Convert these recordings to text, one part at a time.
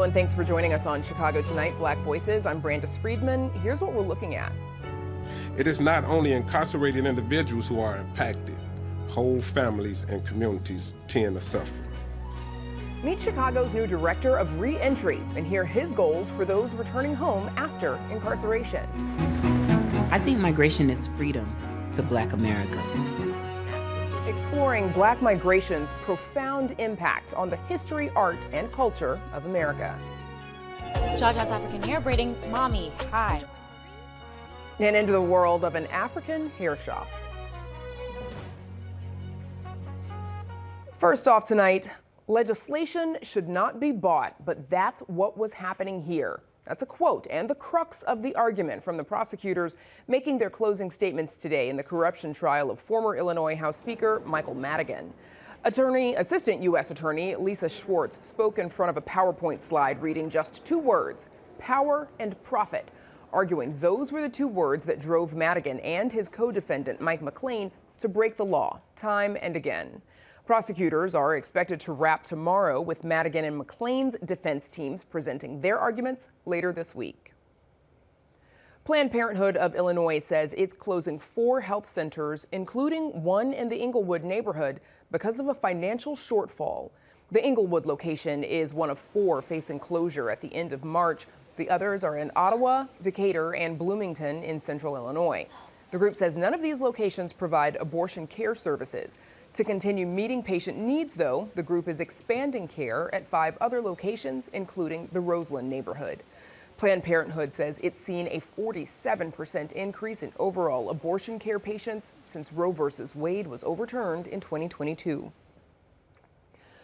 and thanks for joining us on Chicago Tonight, Black Voices. I'm Brandis Friedman. Here's what we're looking at. It is not only incarcerated individuals who are impacted. Whole families and communities tend to suffer. Meet Chicago's new director of Reentry and hear his goals for those returning home after incarceration. I think migration is freedom to Black America. Exploring Black migration's profound impact on the history, art, and culture of America. Jaja's African hair braiding. Mommy, hi. And into the world of an African hair shop. First off tonight, legislation should not be bought, but that's what was happening here. That's a quote and the crux of the argument from the prosecutors making their closing statements today in the corruption trial of former Illinois House Speaker Michael Madigan. Assistant U.S. Attorney Lisa Schwartz spoke in front of a PowerPoint slide reading just two words, power and profit, arguing those were the two words that drove Madigan and his co-defendant Mike McLean to break the law time and again. Prosecutors are expected to wrap tomorrow with Madigan and McLean's defense teams presenting their arguments later this week. Planned Parenthood of Illinois says it's closing 4 health centers, including one in the Englewood neighborhood, because of a financial shortfall. The Englewood location is one of 4 facing closure at the end of March. The others are in Ottawa, Decatur, and Bloomington in central Illinois. The group says none of these locations provide abortion care services. To continue meeting patient needs, though, the group is expanding care at 5 other locations, including the Roseland neighborhood. Planned Parenthood says it's seen a 47% increase in overall abortion care patients since Roe v. Wade was overturned in 2022.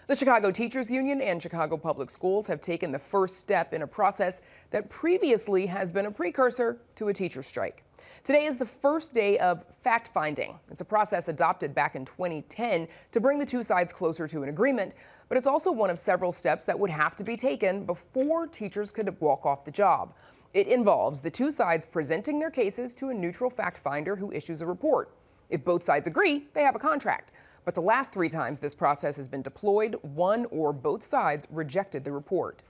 The Chicago Teachers Union and Chicago Public Schools have taken the first step in a process that previously has been a precursor to a teacher strike. Today is the first day of fact-finding. It's a process adopted back in 2010 to bring the two sides closer to an agreement, but it's also one of several steps that would have to be taken before teachers could walk off the job. It involves the two sides presenting their cases to a neutral fact-finder who issues a report. If both sides agree, they have a contract. But the last 3 times this process has been deployed, one or both sides rejected the report.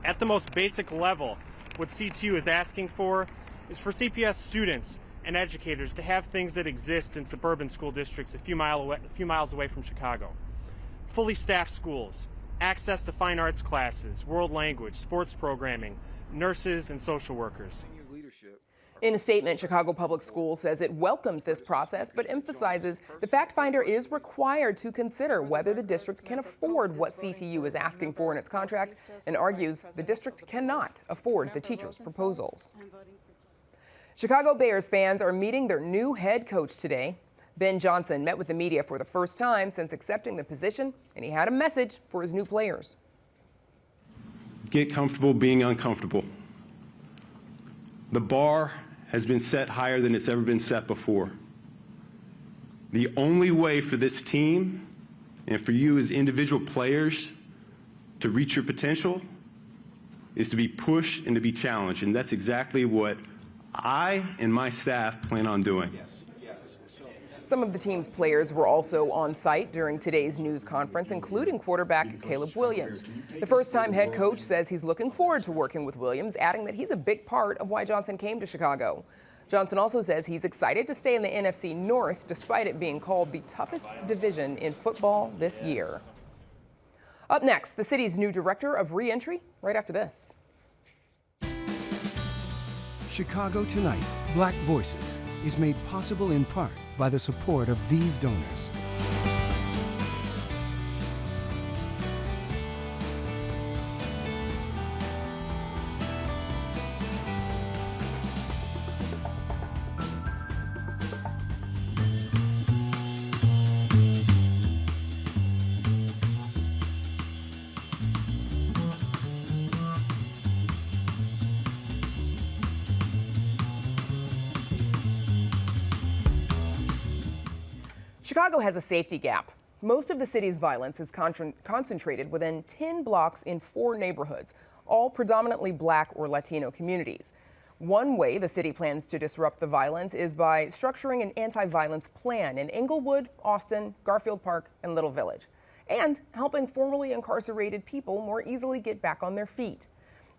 At the most basic level, what CTU is asking for is for CPS students and educators to have things that exist in suburban school districts a few miles away from Chicago. Fully staffed schools, access to fine arts classes, world language, sports programming, nurses, and social workers. In a statement, Chicago Public Schools says it welcomes this process, but emphasizes the fact finder is required to consider whether the district can afford what CTU is asking for in its contract, and argues the district cannot afford the teachers' proposals. Chicago Bears fans are meeting their new head coach today. Ben Johnson met with the media for the first time since accepting the position, and he had a message for his new players. Get comfortable being uncomfortable. The bar has been set higher than it's ever been set before. The only way for this team and for you as individual players to reach your potential is to be pushed and to be challenged, and that's exactly what I and my staff plan on doing. Some of the team's players were also on site during today's news conference, including quarterback Caleb Williams. The first-time head coach says he's looking forward to working with Williams, adding that he's a big part of why Johnson came to Chicago. Johnson also says he's excited to stay in the NFC North, despite it being called the toughest division in football this year. Up next, the city's new director of Reentry, right after this. Chicago Tonight, Black Voices, is made possible in part by the support of these donors. Chicago has a safety gap. Most of the city's violence is concentrated within 10 blocks in 4 neighborhoods, all predominantly Black or Latino communities. One way the city plans to disrupt the violence is by structuring an anti-violence plan in Englewood, Austin, Garfield Park, and Little Village. and helping formerly incarcerated people more easily get back on their feet.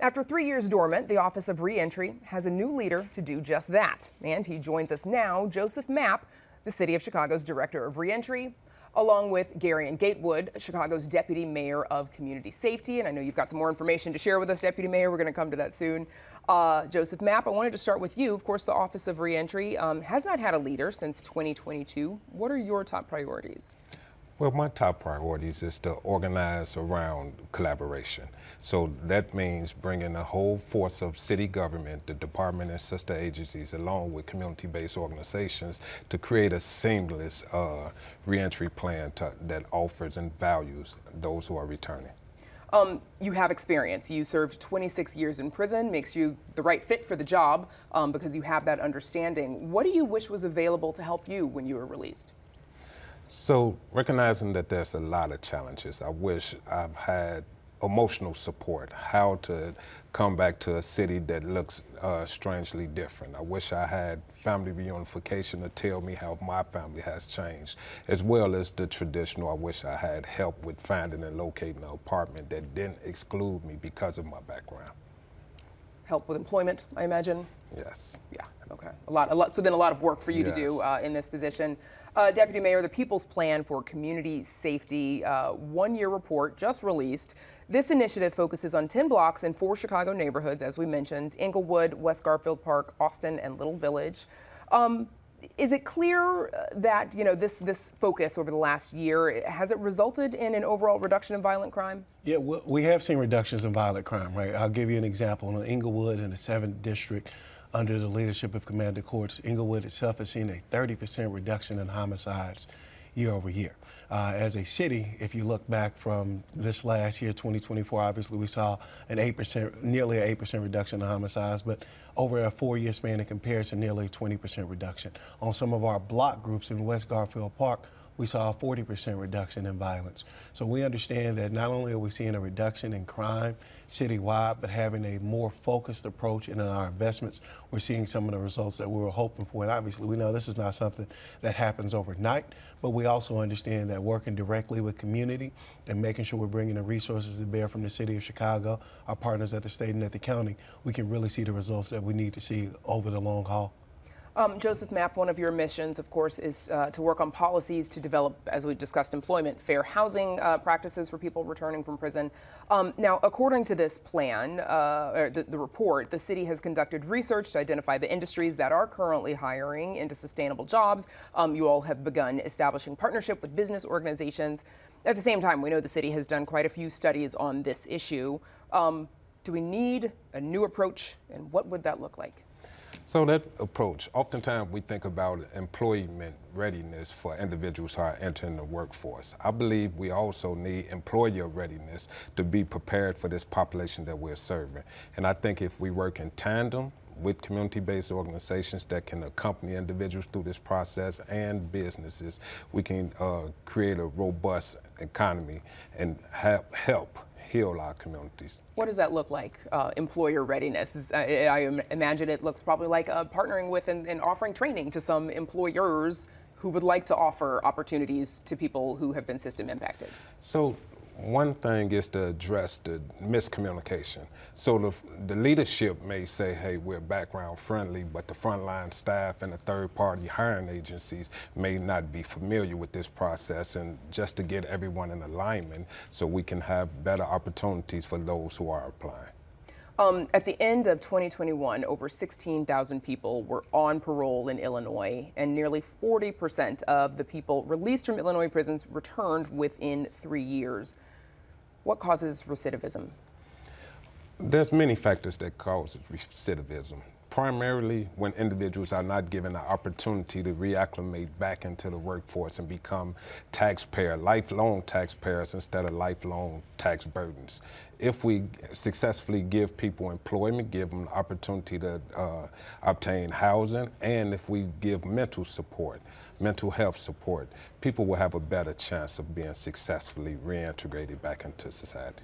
After 3 years dormant, the Office of Reentry has a new leader to do just that. And he joins us now, Joseph Mapp, the City of Chicago's Director of Reentry, along with Gary and Gatewood, Chicago's Deputy Mayor of Community Safety. And I know you've got some more information to share with us, Deputy Mayor. We're going to come to that soon. Joseph Mapp, I wanted to start with you. Of course, the Office of Reentry has not had a leader since 2022. What are your top priorities? Well, my top priorities is to organize around collaboration. So that means bringing the whole force of city government, the department and sister agencies, along with community-based organizations to create a seamless reentry plan that offers and values those who are returning. You have experience. You served 26 years in prison, makes you the right fit for the job because you have that understanding. What do you wish was available to help you when you were released? So recognizing that there's a lot of challenges, I wish I've had emotional support, how to come back to a city that looks strangely different. I wish I had family reunification to tell me how my family has changed, as well as the traditional. I wish I had help with finding and locating an apartment that didn't exclude me because of my background. Help with employment, I imagine? Yes. Yeah, okay. A lot. So then a lot of work for you to do in this position. Deputy Mayor, the People's Plan for Community Safety one-year report just released. This initiative focuses on 10 blocks in 4 Chicago neighborhoods, as we mentioned, Inglewood, West Garfield Park, Austin, and Little Village. Is it clear that, this focus over the last year, has it resulted in an overall reduction in violent crime? Yeah, we have seen reductions in violent crime, right? I'll give you an example. In Inglewood, in the 7th District, under the leadership of Commander Courts, Inglewood itself has seen a 30% reduction in homicides year over year. As a city, if you look back from this last year, 2024, obviously we saw nearly an 8% reduction in homicides, but over a 4-year span in comparison, nearly a 20% reduction. On some of our block groups in West Garfield Park, we saw a 40% reduction in violence. So we understand that not only are we seeing a reduction in crime citywide, but having a more focused approach in our investments, we're seeing some of the results that we were hoping for. And obviously we know this is not something that happens overnight, but we also understand that working directly with community and making sure we're bringing the resources to bear from the city of Chicago, our partners at the state and at the county, we can really see the results that we need to see over the long haul. Joseph Mapp, one of your missions, of course, is to work on policies to develop, as we discussed, employment, fair housing practices for people returning from prison. Now, according to this plan, or the report, the city has conducted research to identify the industries that are currently hiring into sustainable jobs. You all have begun establishing partnership with business organizations. At the same time, we know the city has done quite a few studies on this issue. Do we need a new approach, and what would that look like? So that approach, oftentimes we think about employment readiness for individuals who are entering the workforce. I believe we also need employer readiness to be prepared for this population that we're serving. And I think if we work in tandem with community-based organizations that can accompany individuals through this process and businesses, we can create a robust economy and help heal our communities. What does that look like, employer readiness? I imagine it looks probably like partnering with and offering training to some employers who would like to offer opportunities to people who have been system impacted. So one thing is to address the miscommunication. So the leadership may say, hey, we're background friendly, but the frontline staff and the third-party hiring agencies may not be familiar with this process, and just to get everyone in alignment so we can have better opportunities for those who are applying. At the end of 2021, over 16,000 people were on parole in Illinois, and nearly 40% of the people released from Illinois prisons returned within 3 years. What causes recidivism? There's many factors that cause recidivism. Primarily when individuals are not given the opportunity to reacclimate back into the workforce and become lifelong taxpayers instead of lifelong tax burdens. If we successfully give people employment, give them the opportunity to obtain housing, and if we give mental health support, people will have a better chance of being successfully reintegrated back into society.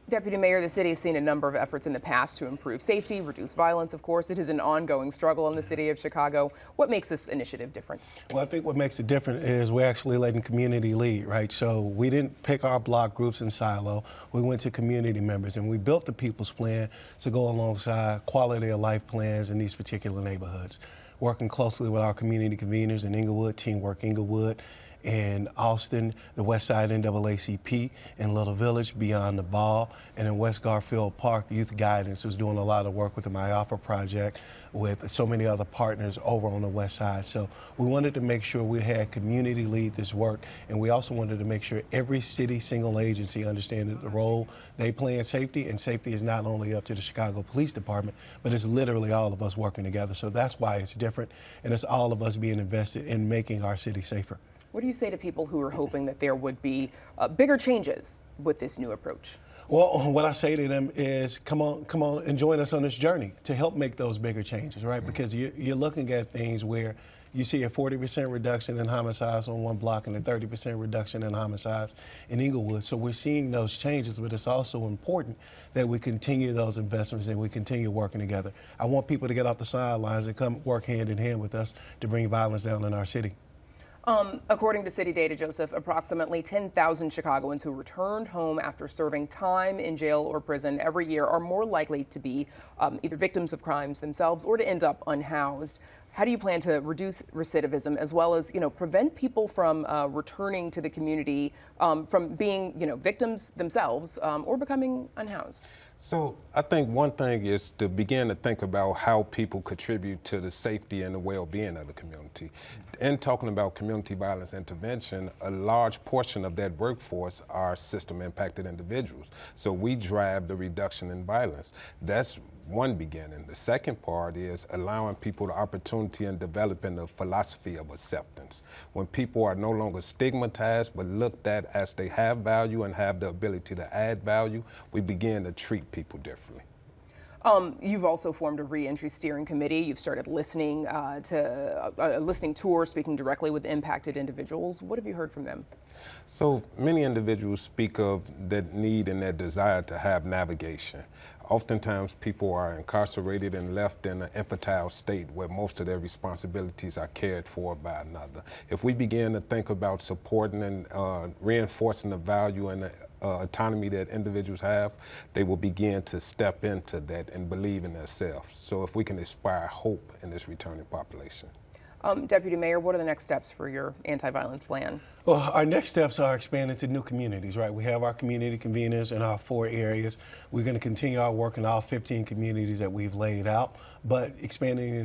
Deputy Mayor, the city has seen a number of efforts in the past to improve safety, reduce violence. Of course, it is an ongoing struggle in the city of Chicago. What makes this initiative different? Well, I think what makes it different is we're actually letting community lead, right? So we didn't pick our block groups in silo. We went to community members and we built the People's Plan to go alongside quality of life plans in these particular neighborhoods. Working closely with our community conveners in Inglewood, Teamwork Inglewood, in Austin, the West Side NAACP, in Little Village, Beyond the Ball, and in West Garfield Park, Youth Guidance was doing a lot of work with the My Offer Project with so many other partners over on the West Side. So we wanted to make sure we had community lead this work, and we also wanted to make sure every city single agency understood the role they play in safety, and safety is not only up to the Chicago Police Department, but it's literally all of us working together. So that's why it's different, and it's all of us being invested in making our city safer. What do you say to people who are hoping that there would be bigger changes with this new approach? Well, what I say to them is come on and join us on this journey to help make those bigger changes, right? Because you're looking at things where you see a 40% reduction in homicides on one block and a 30% reduction in homicides in Inglewood. So we're seeing those changes, but it's also important that we continue those investments and we continue working together. I want people to get off the sidelines and come work hand in hand with us to bring violence down in our city. According to city data, Joseph, approximately 10,000 Chicagoans who returned home after serving time in jail or prison every year are more likely to be either victims of crimes themselves or to end up unhoused. How do you plan to reduce recidivism as well as, prevent people from returning to the community from being, victims themselves or becoming unhoused? So I think one thing is to begin to think about how people contribute to the safety and the well-being of the community. In talking about community violence intervention, a large portion of that workforce are system-impacted individuals. So we drive the reduction in violence. That's one beginning. The second part is allowing people the opportunity and developing a philosophy of acceptance. When people are no longer stigmatized but looked at as they have value and have the ability to add value, we begin to treat people differently. You've also formed a reentry steering committee. You've started listening to a listening tour, speaking directly with impacted individuals. What have you heard from them? So many individuals speak of that need and that desire to have navigation. Oftentimes people are incarcerated and left in an infantile state where most of their responsibilities are cared for by another. If we begin to think about supporting and reinforcing the value and the autonomy that individuals have, they will begin to step into that and believe in themselves. So if we can inspire hope in this returning population. Deputy Mayor, what are the next steps for your anti-violence plan? Well, our next steps are expanding to new communities, right? We have our community conveners in our 4 areas. We're going to continue our work in all 15 communities that we've laid out, but expanding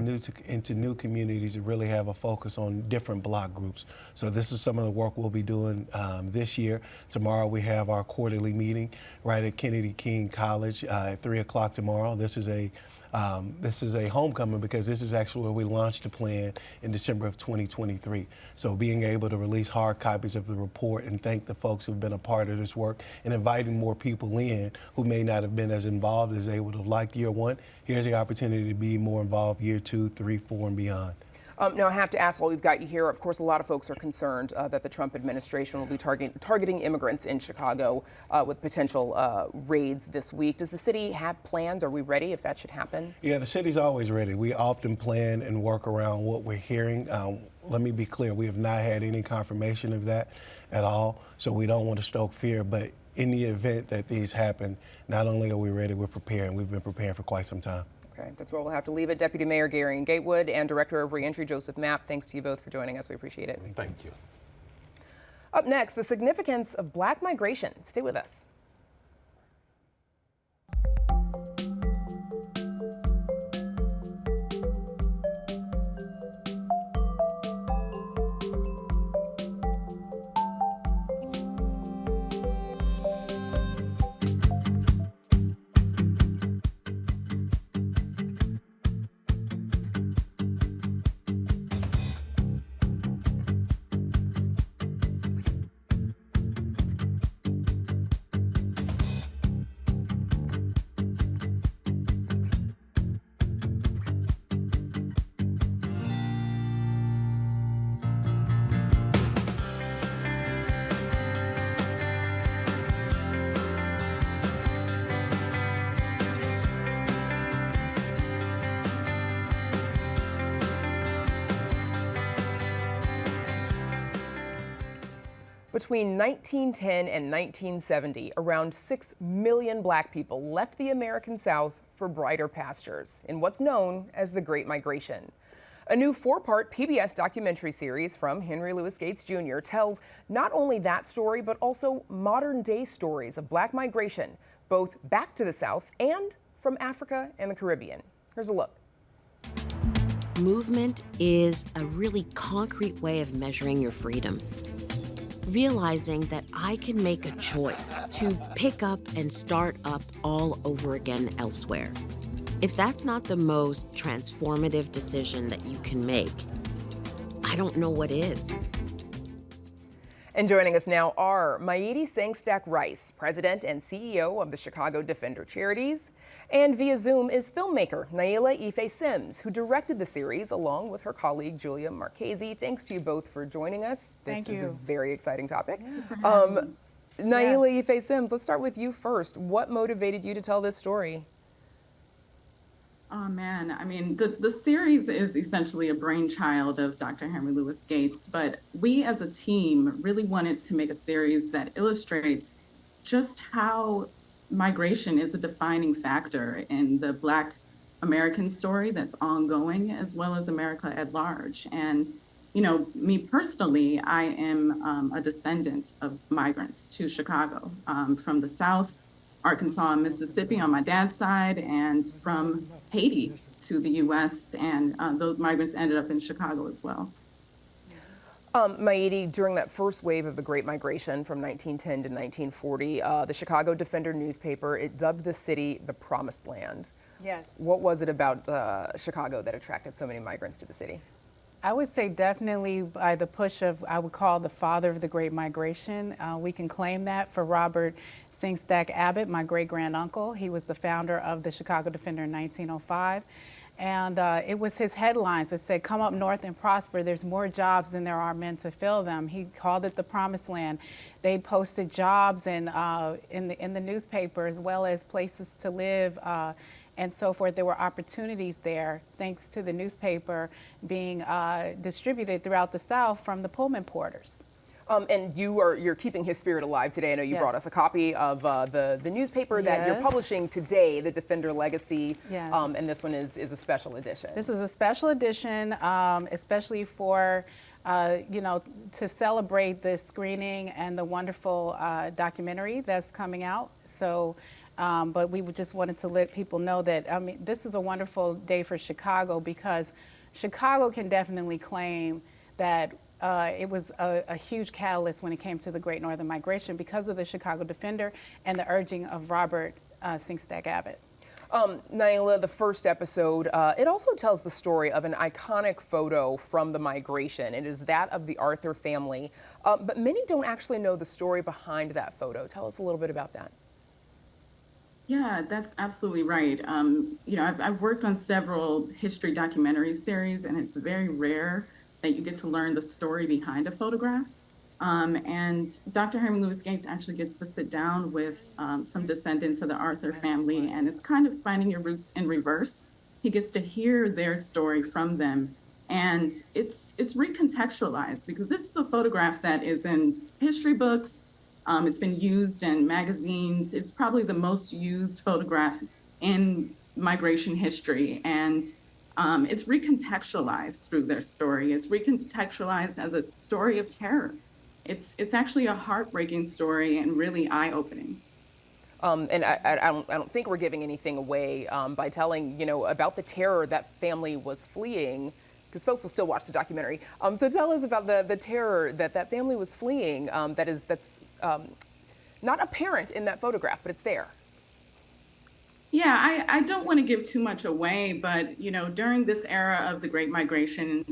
into new communities to really have a focus on different block groups. So this is some of the work we'll be doing this year. Tomorrow we have our quarterly meeting right at Kennedy King College at 3 o'clock tomorrow. This is a homecoming because this is actually where we launched the plan in December of 2023. So being able to release hard copies of the report and thank the folks who've been a part of this work and inviting more people in who may not have been as involved as they would have liked year 1. Here's the opportunity to be more involved year 2, 3, 4, and beyond. Now, I have to ask while we've got you here, of course, a lot of folks are concerned that the Trump administration will be targeting immigrants in Chicago with potential raids this week. Does the city have plans? Are we ready if that should happen? Yeah, the city's always ready. We often plan and work around what we're hearing. Let me be clear, we have not had any confirmation of that at all, so we don't want to stoke fear, but in the event that these happen, not only are we ready, we're preparing. We've been preparing for quite some time. Okay, that's where we'll have to leave it. Deputy Mayor Gary Gatewood and Director of Reentry Joseph Mapp, thanks to you both for joining us. We appreciate it. Thank you. Up next, the significance of Black migration. Stay with us. Between 1910 and 1970, around 6 million black people left the American South for brighter pastures in what's known as the Great Migration. A new 4-part PBS documentary series from Henry Louis Gates Jr. tells not only that story, but also modern-day stories of black migration, both back to the South and from Africa and the Caribbean. Here's a look. Movement is a really concrete way of measuring your freedom. Realizing that I can make a choice to pick up and start up all over again elsewhere. If that's not the most transformative decision that you can make, I don't know what is. And joining us now are Maïdi Sangstack Rice, President and CEO of the Chicago Defender Charities, and via Zoom is filmmaker Naila Ife Sims, who directed the series along with her colleague Julia Marchese. Thanks to you both for joining us. This is a very exciting topic. Naila Ife Sims, let's start with you first. What motivated you to tell this story? Oh man, I mean, the series is essentially a brainchild of Dr. Henry Louis Gates, but we as a team really wanted to make a series that illustrates just how migration is a defining factor in the Black American story that's ongoing, as well as America at large. And, you know, me personally, I am a descendant of migrants to Chicago from the South, Arkansas and Mississippi on my dad's side, and from Haiti to the U.S., and those migrants ended up in Chicago as well. Maïdi, during that first wave of the Great Migration from 1910 to 1940, the Chicago Defender newspaper, it dubbed the city the Promised Land. Yes. What was it about Chicago that attracted so many migrants to the city? I would say definitely by the push of, I would call the father of the Great Migration. We can claim that for Robert Sangstack Abbott, my great-granduncle. He was the founder of the Chicago Defender in 1905. And it was his headlines that said, "Come up north and prosper. There's more jobs than there are men to fill them." He called it the Promised Land. They posted jobs in the newspaper, as well as places to live and so forth. There were opportunities there, thanks to the newspaper being distributed throughout the South from the Pullman porters. And you're keeping his spirit alive today. I know you brought us a copy of the newspaper that you're publishing today, the Defender Legacy, and this one is a special edition. This is a special edition, especially for, you know, to celebrate the screening and the wonderful documentary that's coming out. So, but we just wanted to let people know that, I mean, this is a wonderful day for Chicago, because Chicago can definitely claim that it was a huge catalyst when it came to the Great Northern Migration because of the Chicago Defender and the urging of Robert Sangstack Abbott. Naila, the first episode, it also tells the story of an iconic photo from the migration. It is that of the Arthur family, but many don't actually know the story behind that photo. Tell us a little bit about that. Yeah, that's absolutely right. You know, I've worked on several history documentary series, and it's very rare that you get to learn the story behind a photograph. And Dr. Henry Louis Gates actually gets to sit down with some descendants of the Arthur family, and it's kind of finding your roots in reverse. He gets to hear their story from them, and it's recontextualized, because this is a photograph that is in history books. It's been used in magazines. It's probably the most used photograph in migration history, and it's recontextualized through their story. It's recontextualized as a story of terror. It's actually a heartbreaking story and really eye-opening. And I don't think we're giving anything away by telling, you know, about the terror that family was fleeing, because folks will still watch the documentary. So tell us about the terror that family was fleeing that's not apparent in that photograph, but it's there. Yeah, I don't want to give too much away, but, you know, during this era of the Great Migration,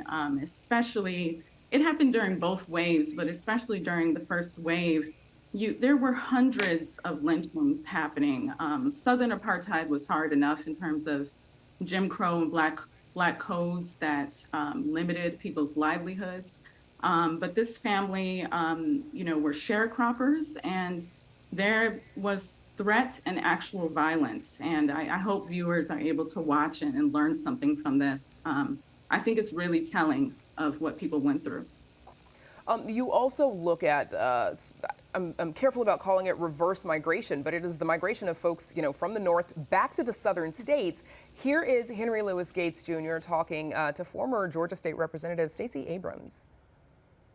especially, it happened during both waves, but especially during the first wave, there were hundreds of lynchings happening. Southern apartheid was hard enough in terms of Jim Crow and black codes that limited people's livelihoods. But this family, you know, were sharecroppers, and there was threat and actual violence. And I hope viewers are able to watch it and learn something from this. I think it's really telling of what people went through. You also look at, I'm careful about calling it reverse migration, but it is the migration of folks, from the north back to the southern states. Here is Henry Louis Gates Jr. talking to former Georgia State Representative Stacey Abrams.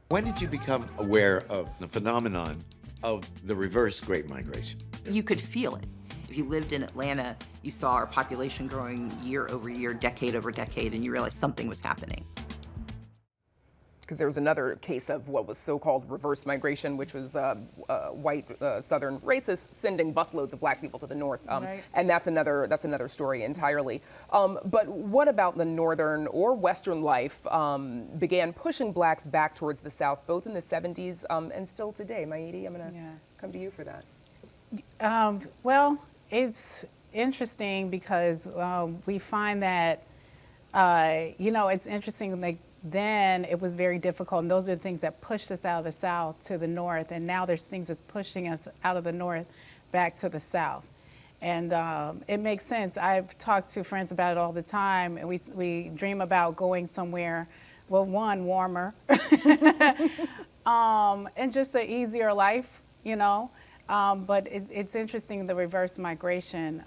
When did you become aware of the phenomenon of the reverse Great Migration? You could feel it. If you lived in Atlanta, you saw our population growing year over year, decade over decade, and you realized something was happening. Because there was another case of what was so-called reverse migration, which was white Southern racists sending busloads of black people to the north, Right. and that's another story entirely. But what about the northern or western life began pushing blacks back towards the south, both in the 70s and still today? Maidi, I'm going to come to you for that. Well, it's interesting because we find that, it's interesting, like, then it was very difficult, and those are the things that pushed us out of the South to the North, and now there's things that's pushing us out of the North back to the South. And it makes sense. I've talked to friends about it all the time, and we dream about going somewhere, well, one, warmer, and just an easier life, but it's interesting, the reverse migration.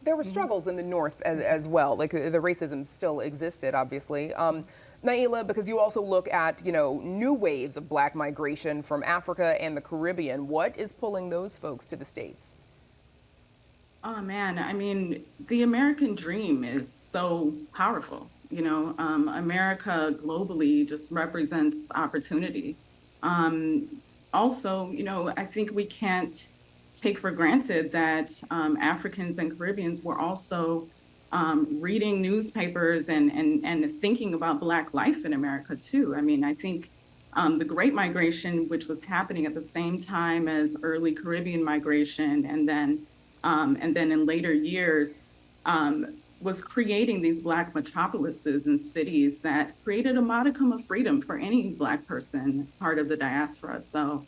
There were struggles in the north as well. Like the racism still existed, obviously. Naila, because you also look at, new waves of black migration from Africa and the Caribbean. What is pulling those folks to the States? Oh man, I mean, the American dream is so powerful. America globally just represents opportunity. Also, I think we can't take for granted that Africans and Caribbeans were also reading newspapers and thinking about Black life in America too. I mean, I think the Great Migration, which was happening at the same time as early Caribbean migration, and then in later years, was creating these Black metropolises and cities that created a modicum of freedom for any Black person part of the diaspora. So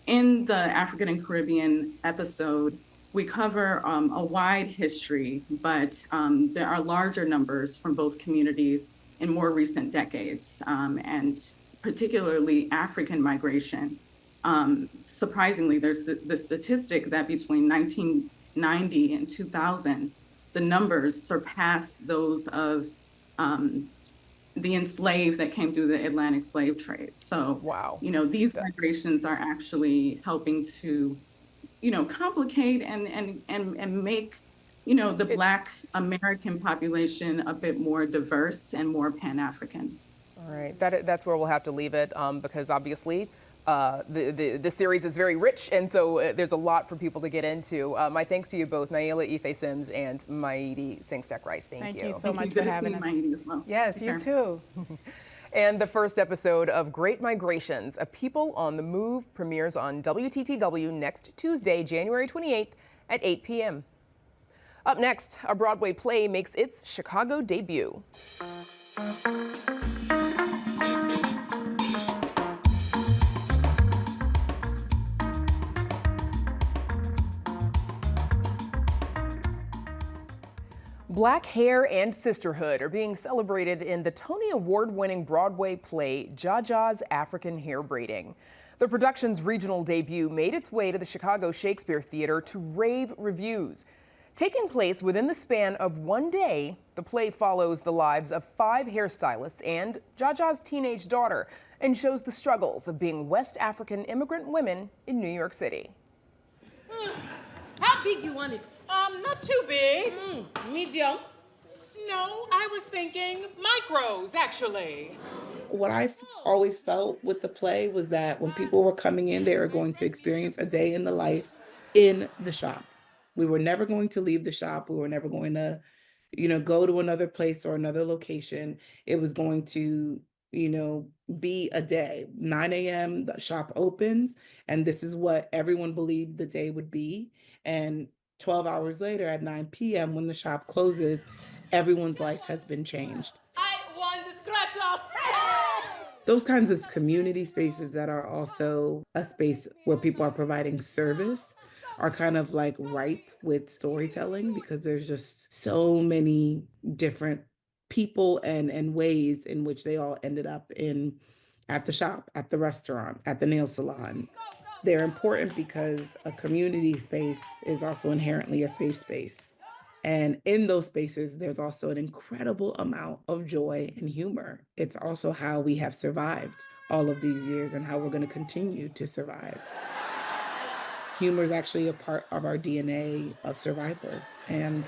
in the African and Caribbean episode, we cover a wide history, but there are larger numbers from both communities in more recent decades, and particularly African migration. Surprisingly, there's the statistic that between 1990 and 2000, the numbers surpassed those of the enslaved that came through the Atlantic slave trade. So, wow, these migrations are actually helping to, complicate and make, the Black American population a bit more diverse and more Pan-African. All right, that's where we'll have to leave it because obviously the series is very rich, and so there's a lot for people to get into. My thanks to you both, Naila Ife-Sims and Maidi Singstack-Rice. Thank you. Thank you so much for having us. Maidi as well. Yes, you too. And the first episode of Great Migrations, A People on the Move, premieres on WTTW next Tuesday, January 28th at 8 p.m. Up next, a Broadway play makes its Chicago debut. Black hair and sisterhood are being celebrated in the Tony Award-winning Broadway play Jaja's African Hair Braiding. The production's regional debut made its way to the Chicago Shakespeare Theater to rave reviews. Taking place within the span of one day, the play follows the lives of 5 hairstylists and Jaja's teenage daughter and shows the struggles of being West African immigrant women in New York City. How big you want it? Not too big. Medium? No, I was thinking micros, actually. What I always felt with the play was that when people were coming in, they were going to experience a day in the life in the shop. We were never going to leave the shop. We were never going to, go to another place or another location. It was going to, be a day. 9 a.m., the shop opens, and this is what everyone believed the day would be. And 12 hours later at 9 p.m. when the shop closes, everyone's life has been changed. I won the scratch off. Those kinds of community spaces that are also a space where people are providing service are kind of like ripe with storytelling because there's just so many different people and ways in which they all ended up in at the shop, at the restaurant, at the nail salon. They're important because a community space is also inherently a safe space. And in those spaces, there's also an incredible amount of joy and humor. It's also how we have survived all of these years and how we're going to continue to survive. Humor is actually a part of our DNA of survival. And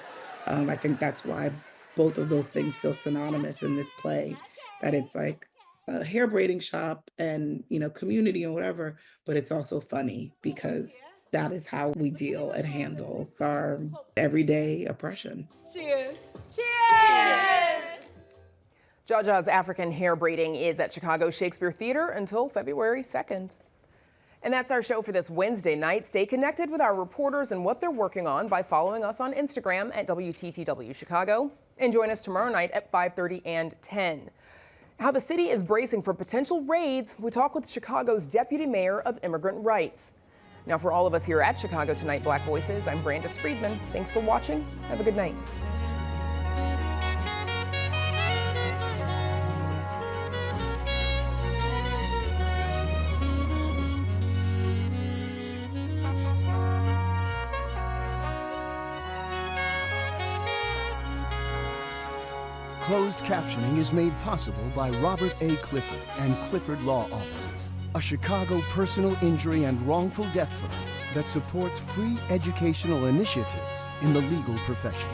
I think that's why both of those things feel synonymous in this play, that it's like a hair braiding shop and, community and whatever, but it's also funny because that is how we deal and handle our everyday oppression. Cheers. Cheers. Jaja's African Hair Braiding is at Chicago Shakespeare Theater until February 2nd. And that's our show for this Wednesday night. Stay connected with our reporters and what they're working on by following us on Instagram at WTTW Chicago. And join us tomorrow night at 5:30 and 10. How the city is bracing for potential raids, we talk with Chicago's Deputy Mayor of Immigrant Rights. Now, for all of us here at Chicago Tonight Black Voices, I'm Brandis Friedman. Thanks for watching. Have a good night. Closed captioning is made possible by Robert A. Clifford and Clifford Law Offices, a Chicago personal injury and wrongful death firm that supports free educational initiatives in the legal profession.